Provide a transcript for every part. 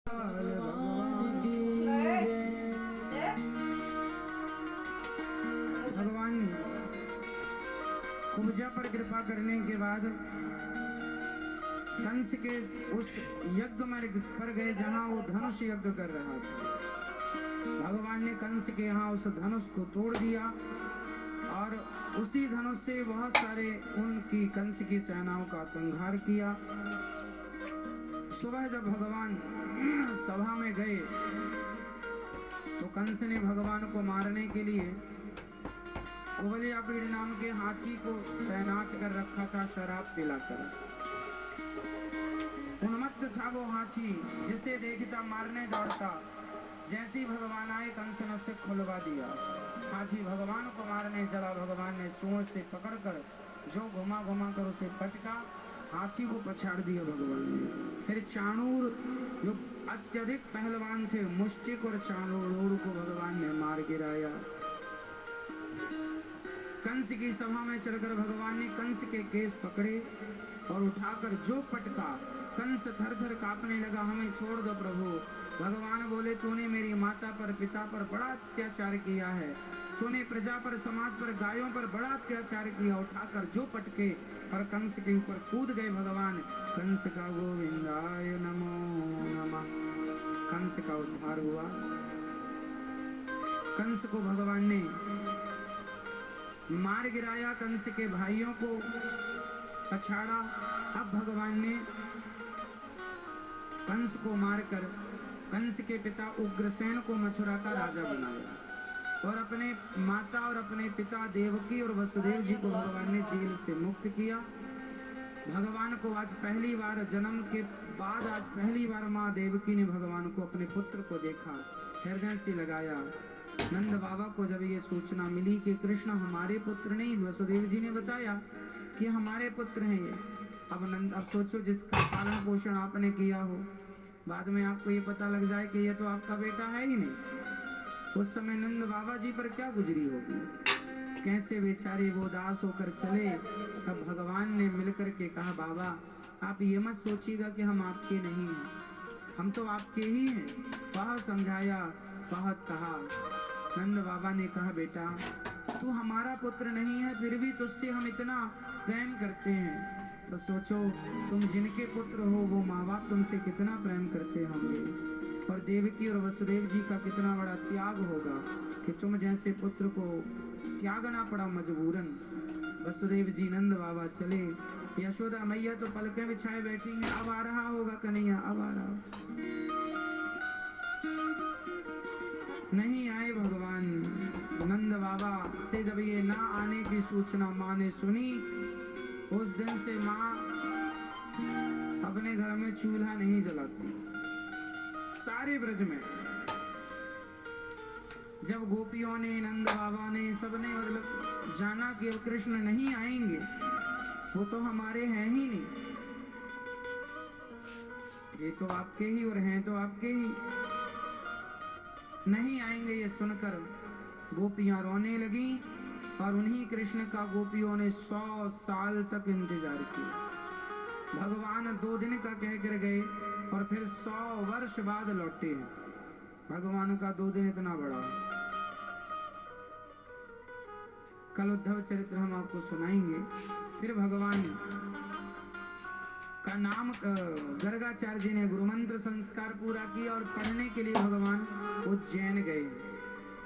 भगवान पूजा पर कृपा करने के बाद कंस के उस यज्ञ मार्ग पर गए जहां वो धनुष यज्ञ कर रहा था। भगवान ने कंस के यहाँ उस धनुष को तोड़ दिया और उसी धनुष से बहुत सारे उनकी कंस की सेनाओं का संहार किया। सुबह जब भगवान सभा में गए तो कंस ने भगवान को मारने के लिए कुवलयापीड़ नाम के हाथी को तैनात कर रखा था, शराब पिलाकर। उन्मत्त था वो हाथी, जिसे देखता मारने दौड़ता। जैसे ही भगवान आए कंस ने उसे खुलवा दिया। हाथी भगवान को मारने चला। भगवान ने सूंड से पकड़कर जो घुमा घुमा कर उसे पटका, हाथी को पछाड़ दिया भगवान ने। फिर चाणूर जो अत्यधिक पहलवान थे, मुष्टिक और चाणूर को भगवान ने मार गिराया। कंस की सभा में चढ़कर भगवान ने कंस के केस पकड़े और उठाकर जो पटका, कंस थर थर कांपने लगा। हमें छोड़ दो प्रभु। भगवान बोले, तूने मेरी माता पर, पिता पर बड़ा अत्याचार किया है। तूने प्रजा पर, समाज पर, गायों पर बड़ा अत्याचार किया। उठाकर जो पटके और कंस के ऊपर कूद गए भगवान। कंस का गोविंदाय नमो नमः। कंस का उद्धार हुआ। कंस को भगवान ने मार गिराया, कंस के भाइयों को पछाड़ा। अब भगवान ने कंस को मारकर कंस के पिता उग्रसेन को मथुरा का राजा बनाया और अपने माता और अपने पिता देवकी और वसुदेव जी को भगवान ने जेल से मुक्त किया। भगवान को आज पहली बार, जन्म के बाद आज पहली बार माँ देवकी ने भगवान को, अपने पुत्र को देखा, हृदय से लगाया। नंद बाबा को जब ये सूचना मिली कि कृष्ण हमारे पुत्र नहीं, वसुदेव जी ने बताया कि हमारे पुत्र हैं ये। अब सोचो, जिसका पालन पोषण आपने किया हो, बाद में आपको ये पता लग जाए कि ये तो आपका बेटा है ही नहीं। उस समय नंद बाबा जी पर क्या गुजरी होगी, कैसे बेचारे वो दास होकर चले। तब भगवान ने मिलकर के कहा, बाबा आप ये मत सोचिएगा कि हम आपके नहीं हैं, हम तो आपके ही हैं। बहुत समझाया, बहुत कहा। नंद बाबा ने कहा, बेटा तू हमारा पुत्र नहीं है, फिर भी तुझसे हम इतना प्रेम करते हैं। तो सोचो, तुम जिनके पुत्र हो वो माँ बाप तुमसे कितना प्रेम करते होंगे, और देवकी और वसुदेव जी का कितना बड़ा त्याग होगा कि तुम जैसे पुत्र को त्यागना पड़ा मजबूरन। वसुदेव जी नंद बाबा चले। यशोदा मैया तो पलकें बिछाए बैठी हैं, अब आ रहा होगा कन्हैया, अब आ रहा। नहीं आए भगवान। नंद बाबा से जब ये ना आने की सूचना माँ ने सुनी, उस दिन से माँ अपने घर में चूल्हा नहीं जलाती। सारे ब्रज में जब गोपियों ने, नंद बाबा ने, सबने मतलब जाना कि अब कृष्ण नहीं आएंगे, वो तो हमारे हैं ही नहीं, ये तो आपके ही और हैं तो आपके ही, नहीं आएंगे, ये सुनकर गोपियां रोने लगी। और उन्हीं कृष्ण का गोपियों ने 100 साल तक इंतजार किया। भगवान 2 दिन का कहकर गए और फिर 100 वर्ष बाद लौटे हैं। भगवान का 2 दिन इतना बड़ा। कल उद्धव चरित्र हम आपको सुनाएंगे। फिर भगवान का नाम गर्गाचार्य जी ने गुरुमंत्र संस्कार पूरा किया और पढ़ने के लिए भगवान उज्जैन गए।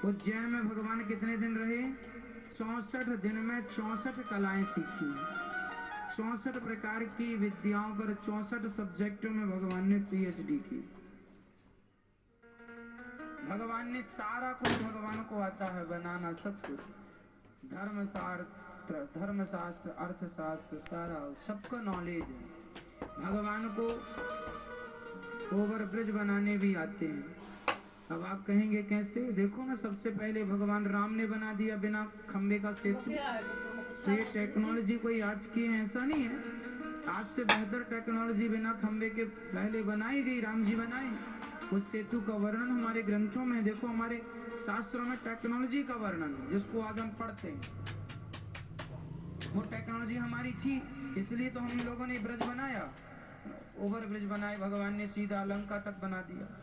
उज्जैन में भगवान कितने दिन रहे? 64 दिन में 64 कलाएं सीखी। 64 प्रकार की विद्याओं पर 64 सब्जेक्टों में भगवान ने PhD की। भगवान ने सारा कुछ, भगवान को आता है बनाना सब कुछ, धर्मशास्त्र, अर्थशास्त्र, सारा सबका नॉलेज है। भगवान को ओवर ब्रिज बनाने भी आते हैं। अब आप कहेंगे कैसे? देखो ना, सबसे पहले भगवान राम ने बना दिया बिना खंबे का सेतु। तो ये टेक्नोलॉजी कोई आज की है ऐसा नहीं है, आज से बेहतर टेक्नोलॉजी बिना खंबे के पहले बनाई गई, राम जी बनाए। उस सेतु का वर्णन हमारे ग्रंथों में, देखो हमारे शास्त्रों में टेक्नोलॉजी का वर्णन है, जिसको आज हम पढ़ते हैं। वो टेक्नोलॉजी हमारी थी, इसलिए तो हम लोगों ने ब्रज बनाया। ओवर ब्रिज बनाए भगवान ने, सीधा लंका तक बना दिया।